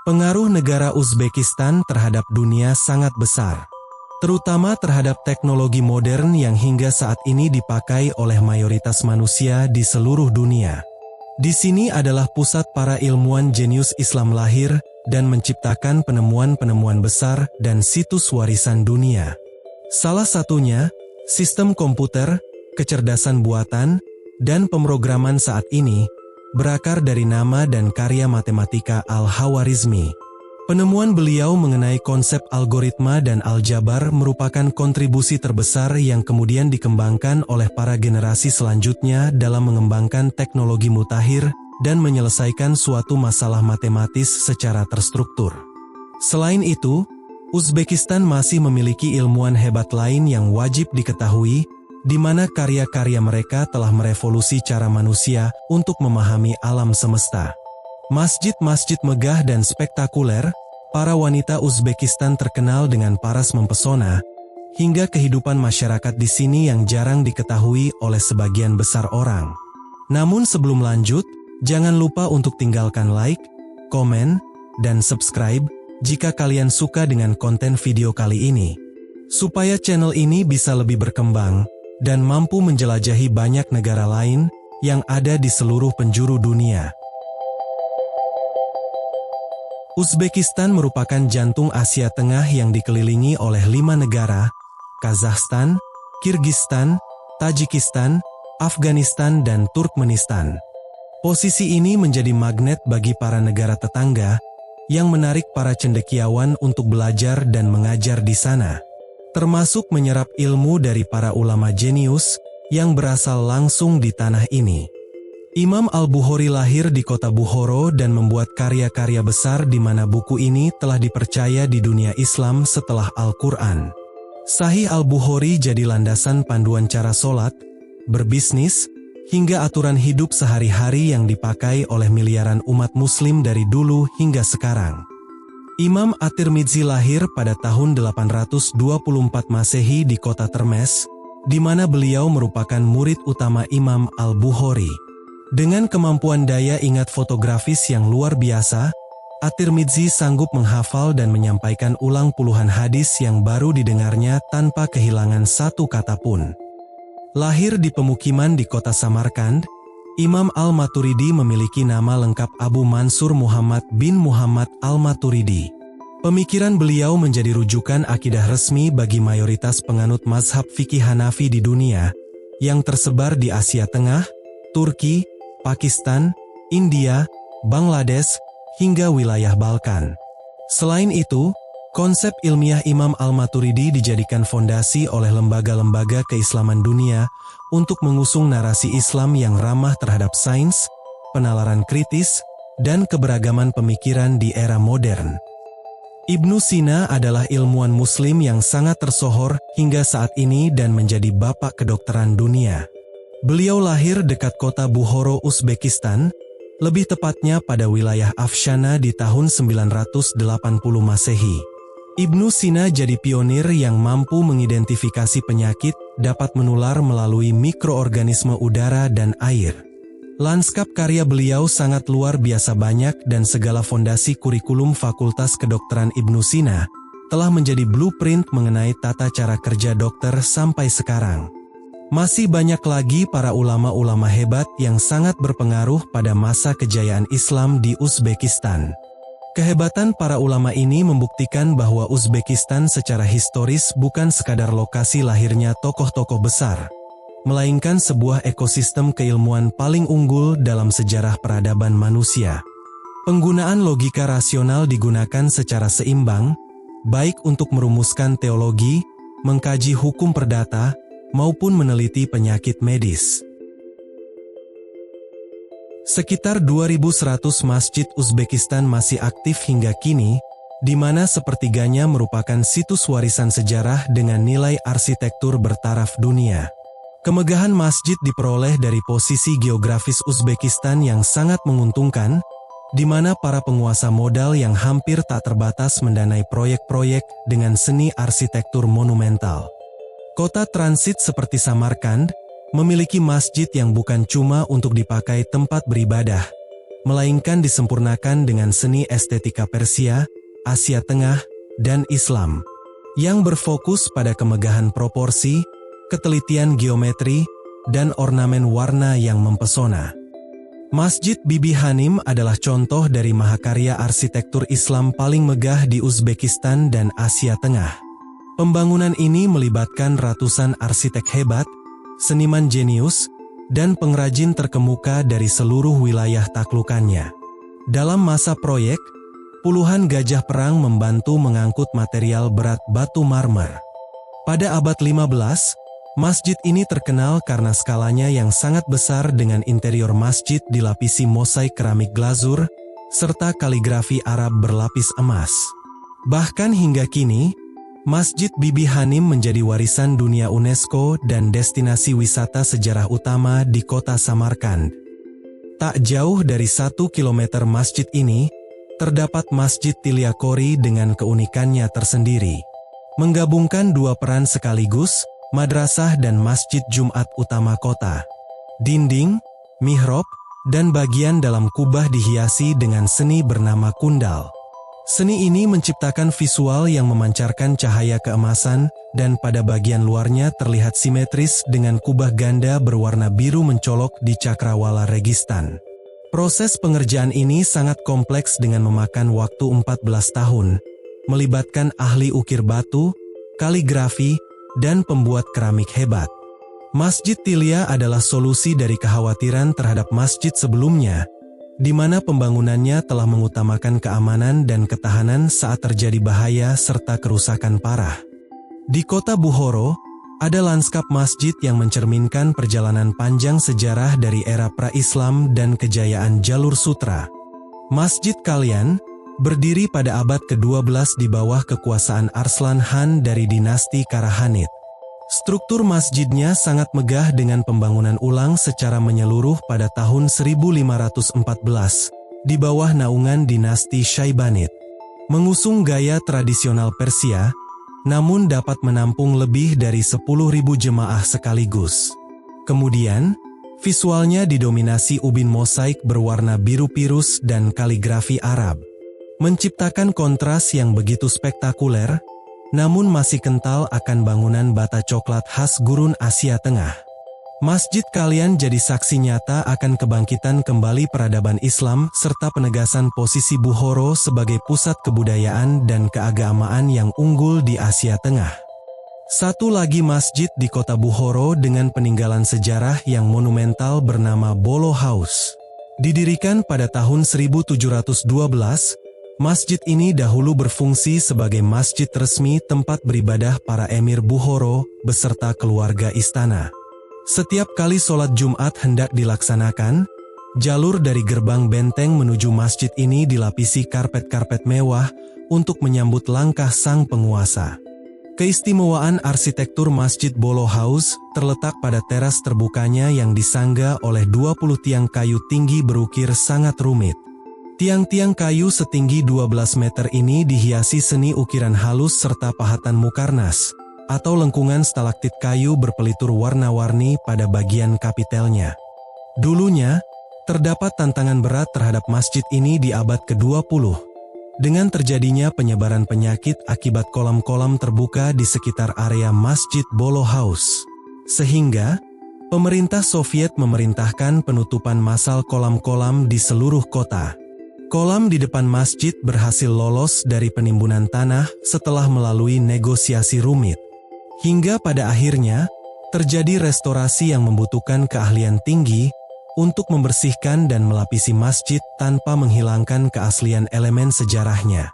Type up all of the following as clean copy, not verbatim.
Pengaruh negara Uzbekistan terhadap dunia sangat besar, terutama terhadap teknologi modern yang hingga saat ini dipakai oleh mayoritas manusia di seluruh dunia. Di sini adalah pusat para ilmuwan jenius Islam lahir dan menciptakan penemuan-penemuan besar dan situs warisan dunia. Salah satunya, sistem komputer, kecerdasan buatan, dan pemrograman saat ini berakar dari nama dan karya matematika Al-Khwarizmi. Penemuan beliau mengenai konsep algoritma dan aljabar merupakan kontribusi terbesar yang kemudian dikembangkan oleh para generasi selanjutnya dalam mengembangkan teknologi mutakhir dan menyelesaikan suatu masalah matematis secara terstruktur. Selain itu, Uzbekistan masih memiliki ilmuwan hebat lain yang wajib diketahui, di mana karya-karya mereka telah merevolusi cara manusia untuk memahami alam semesta. Masjid-masjid megah dan spektakuler, para wanita Uzbekistan terkenal dengan paras mempesona, hingga kehidupan masyarakat di sini yang jarang diketahui oleh sebagian besar orang. Namun sebelum lanjut, jangan lupa untuk tinggalkan like, komen, dan subscribe jika kalian suka dengan konten video kali ini, supaya channel ini bisa lebih berkembang dan mampu menjelajahi banyak negara lain yang ada di seluruh penjuru dunia. Uzbekistan merupakan jantung Asia Tengah yang dikelilingi oleh 5 negara: Kazakhstan, Kirgistan, Tajikistan, Afghanistan, dan Turkmenistan. Posisi ini menjadi magnet bagi para negara tetangga yang menarik para cendekiawan untuk belajar dan mengajar di sana, termasuk menyerap ilmu dari para ulama jenius yang berasal langsung di tanah ini. Imam Al-Bukhari lahir di kota Bukhara dan membuat karya-karya besar di mana buku ini telah dipercaya di dunia Islam setelah Al-Quran. Sahih Al-Bukhari jadi landasan panduan cara sholat, berbisnis, hingga aturan hidup sehari-hari yang dipakai oleh miliaran umat muslim dari dulu hingga sekarang. Imam At-Tirmidzi lahir pada tahun 824 Masehi di kota Termes, di mana beliau merupakan murid utama Imam Al-Bukhari. Dengan kemampuan daya ingat fotografis yang luar biasa, At-Tirmidzi sanggup menghafal dan menyampaikan ulang puluhan hadis yang baru didengarnya tanpa kehilangan satu kata pun. Lahir di pemukiman di kota Samarkand, Imam Al-Maturidi memiliki nama lengkap Abu Mansur Muhammad bin Muhammad Al-Maturidi. Pemikiran beliau menjadi rujukan akidah resmi bagi mayoritas penganut mazhab fikih Hanafi di dunia, yang tersebar di Asia Tengah, Turki, Pakistan, India, Bangladesh, hingga wilayah Balkan. Selain itu, konsep ilmiah Imam Al-Maturidi dijadikan fondasi oleh lembaga-lembaga keislaman dunia untuk mengusung narasi Islam yang ramah terhadap sains, penalaran kritis, dan keberagaman pemikiran di era modern. Ibnu Sina adalah ilmuwan muslim yang sangat tersohor hingga saat ini dan menjadi bapak kedokteran dunia. Beliau lahir dekat kota Bukhara, Uzbekistan, lebih tepatnya pada wilayah Afshana di tahun 980 Masehi. Ibnu Sina jadi pionir yang mampu mengidentifikasi penyakit dapat menular melalui mikroorganisme udara dan air. Lanskap karya beliau sangat luar biasa banyak dan segala fondasi kurikulum Fakultas Kedokteran Ibnu Sina telah menjadi blueprint mengenai tata cara kerja dokter sampai sekarang. Masih banyak lagi para ulama-ulama hebat yang sangat berpengaruh pada masa kejayaan Islam di Uzbekistan. Kehebatan para ulama ini membuktikan bahwa Uzbekistan secara historis bukan sekadar lokasi lahirnya tokoh-tokoh besar, melainkan sebuah ekosistem keilmuan paling unggul dalam sejarah peradaban manusia. Penggunaan logika rasional digunakan secara seimbang, baik untuk merumuskan teologi, mengkaji hukum perdata, maupun meneliti penyakit medis. Sekitar 2.100 masjid Uzbekistan masih aktif hingga kini, di mana sepertiganya merupakan situs warisan sejarah dengan nilai arsitektur bertaraf dunia. Kemegahan masjid diperoleh dari posisi geografis Uzbekistan yang sangat menguntungkan, di mana para penguasa modal yang hampir tak terbatas mendanai proyek-proyek dengan seni arsitektur monumental. Kota transit seperti Samarkand memiliki masjid yang bukan cuma untuk dipakai tempat beribadah, melainkan disempurnakan dengan seni estetika Persia, Asia Tengah, dan Islam, yang berfokus pada kemegahan proporsi, ketelitian geometri, dan ornamen warna yang mempesona. Masjid Bibi Hanim adalah contoh dari mahakarya arsitektur Islam paling megah di Uzbekistan dan Asia Tengah. Pembangunan ini melibatkan ratusan arsitek hebat, seniman jenius, dan pengrajin terkemuka dari seluruh wilayah taklukannya. Dalam masa proyek, puluhan gajah perang membantu mengangkut material berat batu marmer. Pada abad 15, masjid ini terkenal karena skalanya yang sangat besar dengan interior masjid dilapisi mosaik keramik glazur, serta kaligrafi Arab berlapis emas. Bahkan hingga kini, Masjid Bibi Hanim menjadi warisan dunia UNESCO dan destinasi wisata sejarah utama di kota Samarkand. Tak jauh dari 1 kilometer masjid ini, terdapat Masjid Tilyakori dengan keunikannya tersendiri. Menggabungkan dua peran sekaligus, madrasah dan masjid Jumat utama kota. Dinding, mihrab, dan bagian dalam kubah dihiasi dengan seni bernama kundal. Seni ini menciptakan visual yang memancarkan cahaya keemasan, dan pada bagian luarnya terlihat simetris dengan kubah ganda berwarna biru mencolok di cakrawala registan. Proses pengerjaan ini sangat kompleks dengan memakan waktu 14 tahun, melibatkan ahli ukir batu, kaligrafi, dan pembuat keramik hebat. Masjid Tilya adalah solusi dari kekhawatiran terhadap masjid sebelumnya, di mana pembangunannya telah mengutamakan keamanan dan ketahanan saat terjadi bahaya serta kerusakan parah. Di kota Bukhara, ada lanskap masjid yang mencerminkan perjalanan panjang sejarah dari era pra-Islam dan kejayaan jalur sutra. Masjid Kalyan berdiri pada abad ke-12 di bawah kekuasaan Arslan Khan dari dinasti Karahanid. Struktur masjidnya sangat megah dengan pembangunan ulang secara menyeluruh pada tahun 1514, di bawah naungan dinasti Syaibanid. Mengusung gaya tradisional Persia, namun dapat menampung lebih dari 10.000 jemaah sekaligus. Kemudian, visualnya didominasi ubin mosaik berwarna biru pirus dan kaligrafi Arab, menciptakan kontras yang begitu spektakuler, namun masih kental akan bangunan bata coklat khas gurun Asia Tengah. Masjid Kalyan jadi saksi nyata akan kebangkitan kembali peradaban Islam serta penegasan posisi Bukhara sebagai pusat kebudayaan dan keagamaan yang unggul di Asia Tengah. Satu lagi masjid di kota Bukhara dengan peninggalan sejarah yang monumental bernama Bolo House. Didirikan pada tahun 1712, masjid ini dahulu berfungsi sebagai masjid resmi tempat beribadah para emir Bukhara beserta keluarga istana. Setiap kali sholat Jumat hendak dilaksanakan, jalur dari gerbang benteng menuju masjid ini dilapisi karpet-karpet mewah untuk menyambut langkah sang penguasa. Keistimewaan arsitektur Masjid Bolo House terletak pada teras terbukanya yang disangga oleh 20 tiang kayu tinggi berukir sangat rumit. Tiang-tiang kayu setinggi 12 meter ini dihiasi seni ukiran halus serta pahatan mukarnas, atau lengkungan stalaktit kayu berpelitur warna-warni pada bagian kapitelnya. Dulunya, terdapat tantangan berat terhadap masjid ini di abad ke-20, dengan terjadinya penyebaran penyakit akibat kolam-kolam terbuka di sekitar area Masjid Bolo House. Sehingga, pemerintah Soviet memerintahkan penutupan massal kolam-kolam di seluruh kota. Kolam di depan masjid berhasil lolos dari penimbunan tanah setelah melalui negosiasi rumit. Hingga pada akhirnya, terjadi restorasi yang membutuhkan keahlian tinggi untuk membersihkan dan melapisi masjid tanpa menghilangkan keaslian elemen sejarahnya.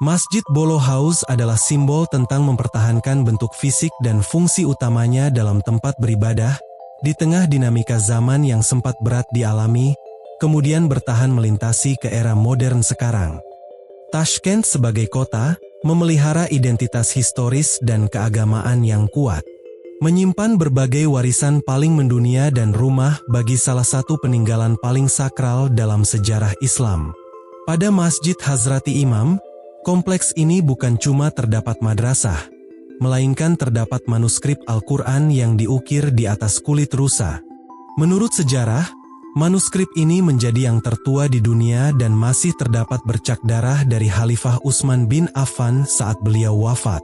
Masjid Bolo House adalah simbol tentang mempertahankan bentuk fisik dan fungsi utamanya dalam tempat beribadah, di tengah dinamika zaman yang sempat berat dialami, kemudian bertahan melintasi ke era modern sekarang. Tashkent sebagai kota memelihara identitas historis dan keagamaan yang kuat, menyimpan berbagai warisan paling mendunia dan rumah bagi salah satu peninggalan paling sakral dalam sejarah Islam. Pada Masjid Hazrati Imam, kompleks ini bukan cuma terdapat madrasah, melainkan terdapat manuskrip Al-Quran yang diukir di atas kulit rusa. Menurut sejarah, Manuskrip ini menjadi yang tertua di dunia dan masih terdapat bercak darah dari Khalifah Utsman bin Affan saat beliau wafat.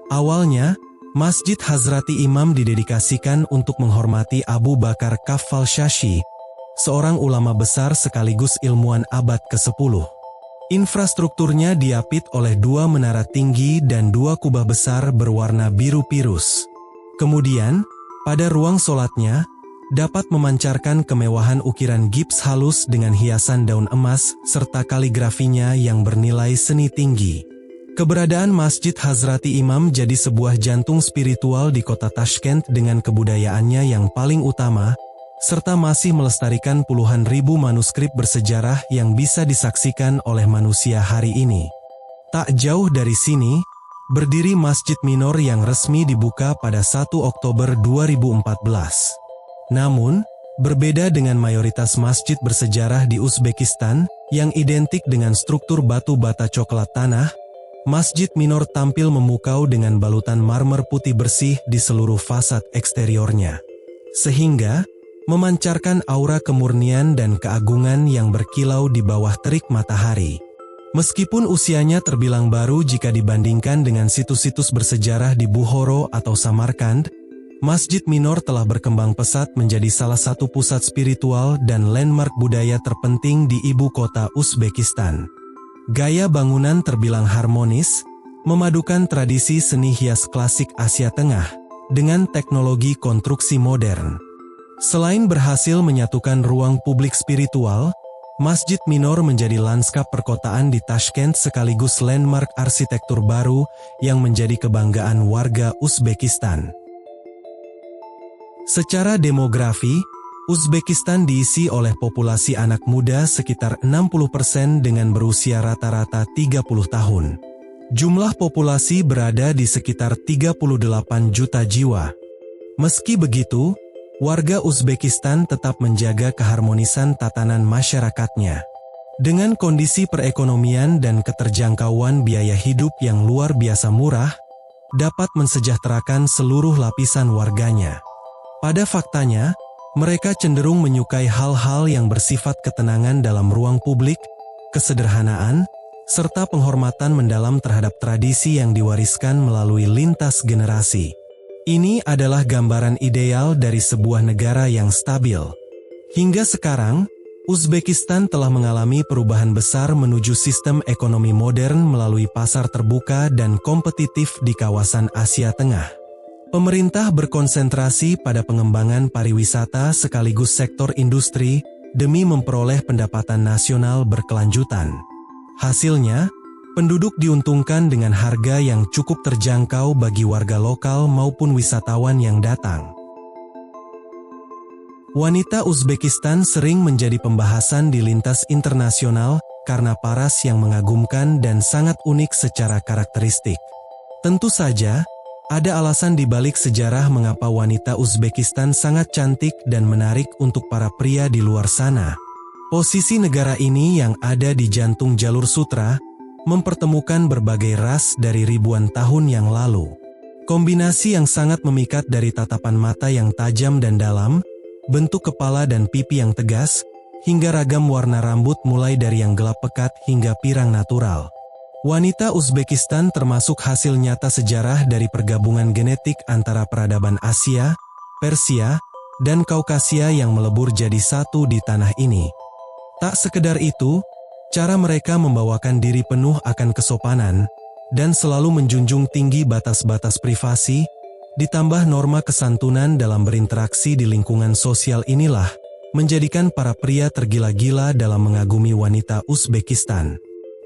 Awalnya, Masjid Hazrati Imam didedikasikan untuk menghormati Abu Bakar Kaffal Shashi, seorang ulama besar sekaligus ilmuwan abad ke-10. Infrastrukturnya diapit oleh 2 menara tinggi dan 2 kubah besar berwarna biru pirus. Kemudian, pada ruang sholatnya, dapat memancarkan kemewahan ukiran gips halus dengan hiasan daun emas serta kaligrafinya yang bernilai seni tinggi. Keberadaan Masjid Hazrati Imam jadi sebuah jantung spiritual di kota Tashkent dengan kebudayaannya yang paling utama, serta masih melestarikan puluhan ribu manuskrip bersejarah yang bisa disaksikan oleh manusia hari ini. Tak jauh dari sini, berdiri Masjid Minor yang resmi dibuka pada 1 Oktober 2014. Namun, berbeda dengan mayoritas masjid bersejarah di Uzbekistan, yang identik dengan struktur batu bata coklat tanah, Masjid Minor tampil memukau dengan balutan marmer putih bersih di seluruh fasad eksteriornya. Sehingga, memancarkan aura kemurnian dan keagungan yang berkilau di bawah terik matahari. Meskipun usianya terbilang baru jika dibandingkan dengan situs-situs bersejarah di Bukhara atau Samarkand, Masjid Minor telah berkembang pesat menjadi salah satu pusat spiritual dan landmark budaya terpenting di ibu kota Uzbekistan. Gaya bangunan terbilang harmonis, memadukan tradisi seni hias klasik Asia Tengah dengan teknologi konstruksi modern. Selain berhasil menyatukan ruang publik spiritual, Masjid Minor menjadi lanskap perkotaan di Tashkent sekaligus landmark arsitektur baru yang menjadi kebanggaan warga Uzbekistan. Secara demografi, Uzbekistan diisi oleh populasi anak muda sekitar 60% dengan berusia rata-rata 30 tahun. Jumlah populasi berada di sekitar 38 juta jiwa. Meski begitu, warga Uzbekistan tetap menjaga keharmonisan tatanan masyarakatnya. Dengan kondisi perekonomian dan keterjangkauan biaya hidup yang luar biasa murah, dapat mensejahterakan seluruh lapisan warganya. Pada faktanya, mereka cenderung menyukai hal-hal yang bersifat ketenangan dalam ruang publik, kesederhanaan, serta penghormatan mendalam terhadap tradisi yang diwariskan melalui lintas generasi. Ini adalah gambaran ideal dari sebuah negara yang stabil. Hingga sekarang, Uzbekistan telah mengalami perubahan besar menuju sistem ekonomi modern melalui pasar terbuka dan kompetitif di kawasan Asia Tengah. Pemerintah berkonsentrasi pada pengembangan pariwisata sekaligus sektor industri demi memperoleh pendapatan nasional berkelanjutan. Hasilnya, penduduk diuntungkan dengan harga yang cukup terjangkau bagi warga lokal maupun wisatawan yang datang. Wanita Uzbekistan sering menjadi pembahasan di lintas internasional karena paras yang mengagumkan dan sangat unik secara karakteristik. Tentu saja, ada alasan di balik sejarah mengapa wanita Uzbekistan sangat cantik dan menarik untuk para pria di luar sana. Posisi negara ini yang ada di jantung jalur sutra, mempertemukan berbagai ras dari ribuan tahun yang lalu. Kombinasi yang sangat memikat dari tatapan mata yang tajam dan dalam, bentuk kepala dan pipi yang tegas, hingga ragam warna rambut mulai dari yang gelap pekat hingga pirang natural. Wanita Uzbekistan termasuk hasil nyata sejarah dari pergabungan genetik antara peradaban Asia, Persia, dan Kaukasia yang melebur jadi satu di tanah ini. Tak sekedar itu, cara mereka membawakan diri penuh akan kesopanan, dan selalu menjunjung tinggi batas-batas privasi, ditambah norma kesantunan dalam berinteraksi di lingkungan sosial inilah, menjadikan para pria tergila-gila dalam mengagumi wanita Uzbekistan.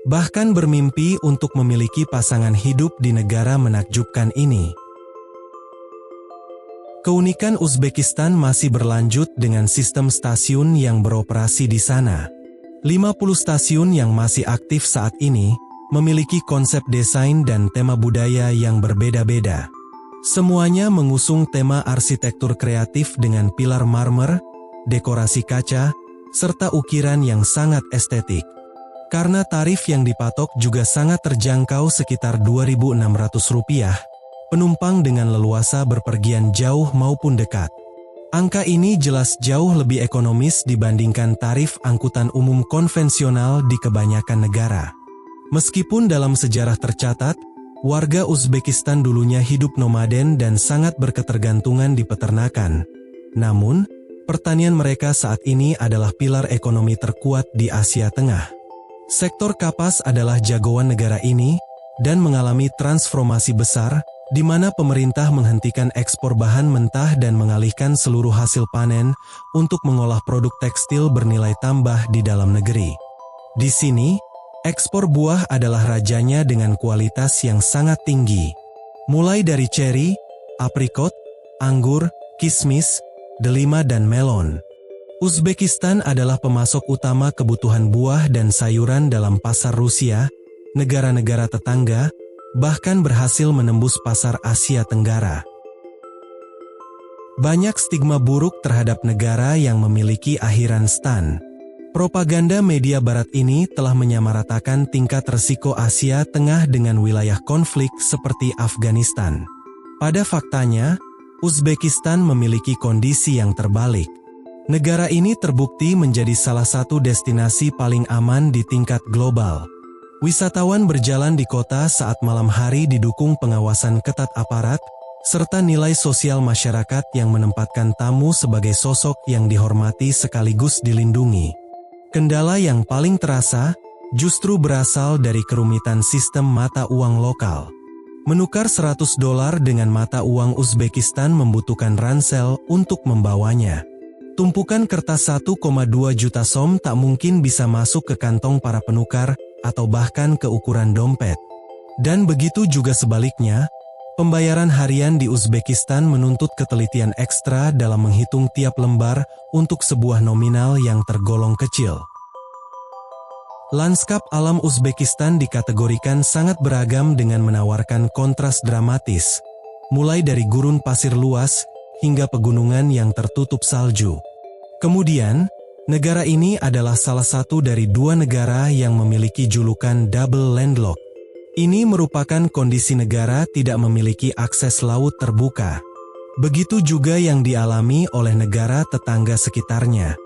Bahkan bermimpi untuk memiliki pasangan hidup di negara menakjubkan ini. Keunikan Uzbekistan masih berlanjut dengan sistem stasiun yang beroperasi di sana. 50 stasiun yang masih aktif saat ini, memiliki konsep desain dan tema budaya yang berbeda-beda. Semuanya mengusung tema arsitektur kreatif dengan pilar marmer, dekorasi kaca, serta ukiran yang sangat estetik. Karena tarif yang dipatok juga sangat terjangkau sekitar Rp2.600, penumpang dengan leluasa berpergian jauh maupun dekat. Angka ini jelas jauh lebih ekonomis dibandingkan tarif angkutan umum konvensional di kebanyakan negara. Meskipun dalam sejarah tercatat, warga Uzbekistan dulunya hidup nomaden dan sangat berketergantungan di peternakan. Namun, pertanian mereka saat ini adalah pilar ekonomi terkuat di Asia Tengah. Sektor kapas adalah jagoan negara ini dan mengalami transformasi besar, di mana pemerintah menghentikan ekspor bahan mentah dan mengalihkan seluruh hasil panen untuk mengolah produk tekstil bernilai tambah di dalam negeri. Di sini, ekspor buah adalah rajanya dengan kualitas yang sangat tinggi. Mulai dari ceri, aprikot, anggur, kismis, delima dan melon. Uzbekistan adalah pemasok utama kebutuhan buah dan sayuran dalam pasar Rusia, negara-negara tetangga, bahkan berhasil menembus pasar Asia Tenggara. Banyak stigma buruk terhadap negara yang memiliki akhiran stan. Propaganda media barat ini telah menyamaratakan tingkat resiko Asia Tengah dengan wilayah konflik seperti Afghanistan. Pada faktanya, Uzbekistan memiliki kondisi yang terbalik. Negara ini terbukti menjadi salah satu destinasi paling aman di tingkat global. Wisatawan berjalan di kota saat malam hari didukung pengawasan ketat aparat, serta nilai sosial masyarakat yang menempatkan tamu sebagai sosok yang dihormati sekaligus dilindungi. Kendala yang paling terasa justru berasal dari kerumitan sistem mata uang lokal. Menukar $100 dengan mata uang Uzbekistan membutuhkan ransel untuk membawanya. Tumpukan kertas 1,2 juta som tak mungkin bisa masuk ke kantong para penukar atau bahkan ke ukuran dompet. Dan begitu juga sebaliknya, pembayaran harian di Uzbekistan menuntut ketelitian ekstra dalam menghitung tiap lembar untuk sebuah nominal yang tergolong kecil. Lanskap alam Uzbekistan dikategorikan sangat beragam dengan menawarkan kontras dramatis, mulai dari gurun pasir luas hingga pegunungan yang tertutup salju. Kemudian, negara ini adalah salah satu dari dua negara yang memiliki julukan double landlocked. Ini merupakan kondisi negara tidak memiliki akses laut terbuka. Begitu juga yang dialami oleh negara tetangga sekitarnya.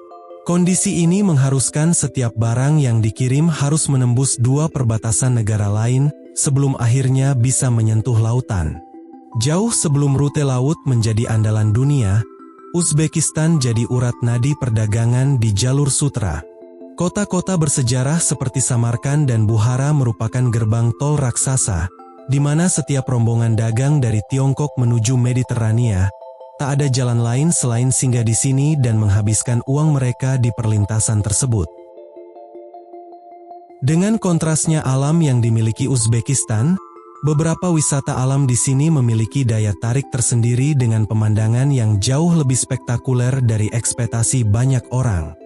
Kondisi ini mengharuskan setiap barang yang dikirim harus menembus dua perbatasan negara lain sebelum akhirnya bisa menyentuh lautan. Jauh sebelum rute laut menjadi andalan dunia, Uzbekistan jadi urat nadi perdagangan di jalur sutra. Kota-kota bersejarah seperti Samarkand dan Bukhara merupakan gerbang tol raksasa, di mana setiap rombongan dagang dari Tiongkok menuju Mediterania, tak ada jalan lain selain singgah di sini dan menghabiskan uang mereka di perlintasan tersebut. Dengan kontrasnya alam yang dimiliki Uzbekistan, beberapa wisata alam di sini memiliki daya tarik tersendiri dengan pemandangan yang jauh lebih spektakuler dari ekspektasi banyak orang.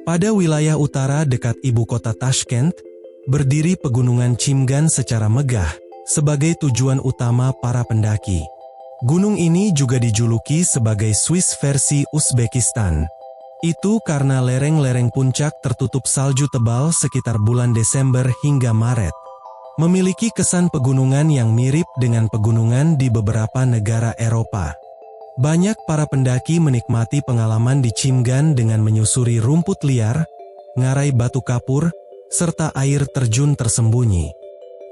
Pada wilayah utara dekat ibu kota Tashkent, berdiri pegunungan Chimgan secara megah, sebagai tujuan utama para pendaki. Gunung ini juga dijuluki sebagai Swiss versi Uzbekistan. Itu karena lereng-lereng puncak tertutup salju tebal sekitar bulan Desember hingga Maret. Memiliki kesan pegunungan yang mirip dengan pegunungan di beberapa negara Eropa. Banyak para pendaki menikmati pengalaman di Chimgan dengan menyusuri rumput liar, ngarai batu kapur, serta air terjun tersembunyi.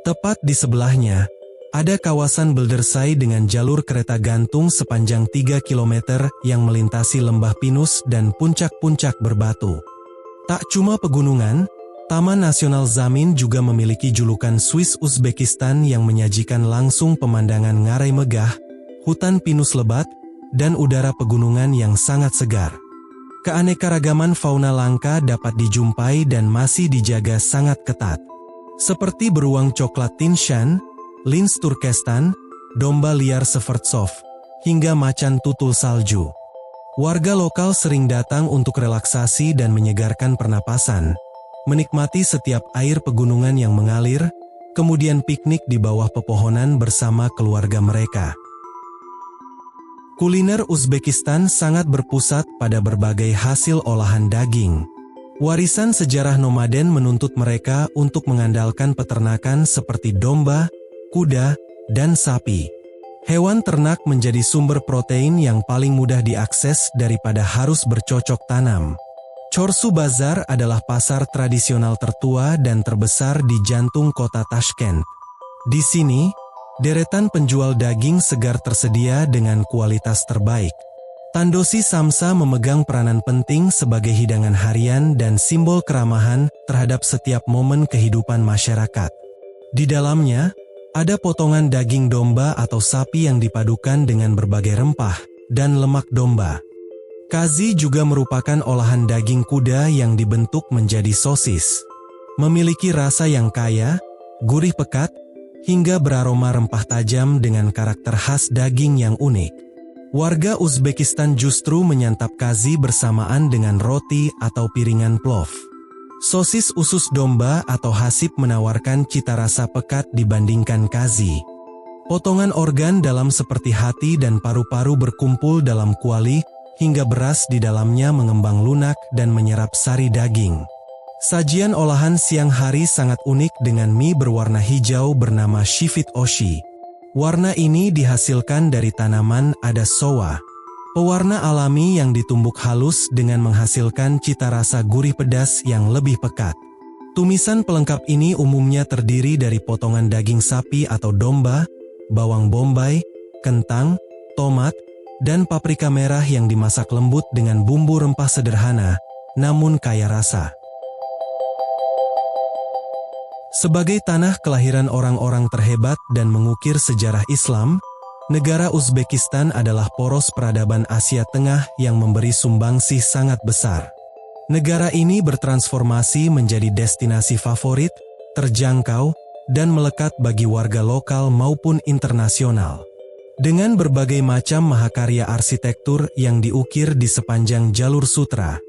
Tepat di sebelahnya, ada kawasan Beldersai dengan jalur kereta gantung sepanjang 3 km yang melintasi lembah pinus dan puncak-puncak berbatu. Tak cuma pegunungan, Taman Nasional Zamin juga memiliki julukan Swiss Uzbekistan yang menyajikan langsung pemandangan ngarai megah, hutan pinus lebat, dan udara pegunungan yang sangat segar. Keanekaragaman fauna langka dapat dijumpai dan masih dijaga sangat ketat. Seperti beruang coklat Tinshan, lins Turkestan, domba liar Severtsov, hingga macan tutul salju. Warga lokal sering datang untuk relaksasi dan menyegarkan pernapasan, menikmati setiap air pegunungan yang mengalir, kemudian piknik di bawah pepohonan bersama keluarga mereka. Kuliner Uzbekistan sangat berpusat pada berbagai hasil olahan daging. Warisan sejarah nomaden menuntut mereka untuk mengandalkan peternakan seperti domba, kuda, dan sapi. Hewan ternak menjadi sumber protein yang paling mudah diakses daripada harus bercocok tanam. Chorsu Bazar adalah pasar tradisional tertua dan terbesar di jantung kota Tashkent. Di sini, deretan penjual daging segar tersedia dengan kualitas terbaik. Tandosi Samsa memegang peranan penting sebagai hidangan harian dan simbol keramahan terhadap setiap momen kehidupan masyarakat. Di dalamnya, ada potongan daging domba atau sapi yang dipadukan dengan berbagai rempah dan lemak domba. Kazi juga merupakan olahan daging kuda yang dibentuk menjadi sosis. Memiliki rasa yang kaya, gurih pekat, hingga beraroma rempah tajam dengan karakter khas daging yang unik. Warga Uzbekistan justru menyantap kazi bersamaan dengan roti atau piringan plov. Sosis usus domba atau hasip menawarkan cita rasa pekat dibandingkan kazi. Potongan organ dalam seperti hati dan paru-paru berkumpul dalam kuali hingga beras di dalamnya mengembang lunak dan menyerap sari daging. Sajian olahan siang hari sangat unik dengan mie berwarna hijau bernama shifit oshi. Warna ini dihasilkan dari tanaman adas sowa. Pewarna alami yang ditumbuk halus dengan menghasilkan cita rasa gurih pedas yang lebih pekat. Tumisan pelengkap ini umumnya terdiri dari potongan daging sapi atau domba, bawang bombay, kentang, tomat, dan paprika merah yang dimasak lembut dengan bumbu rempah sederhana, namun kaya rasa. Sebagai tanah kelahiran orang-orang terhebat dan mengukir sejarah Islam, negara Uzbekistan adalah poros peradaban Asia Tengah yang memberi sumbangsih sangat besar. Negara ini bertransformasi menjadi destinasi favorit, terjangkau, dan melekat bagi warga lokal maupun internasional. Dengan berbagai macam mahakarya arsitektur yang diukir di sepanjang jalur sutra,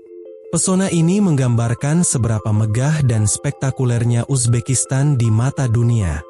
pesona ini menggambarkan seberapa megah dan spektakulernya Uzbekistan di mata dunia.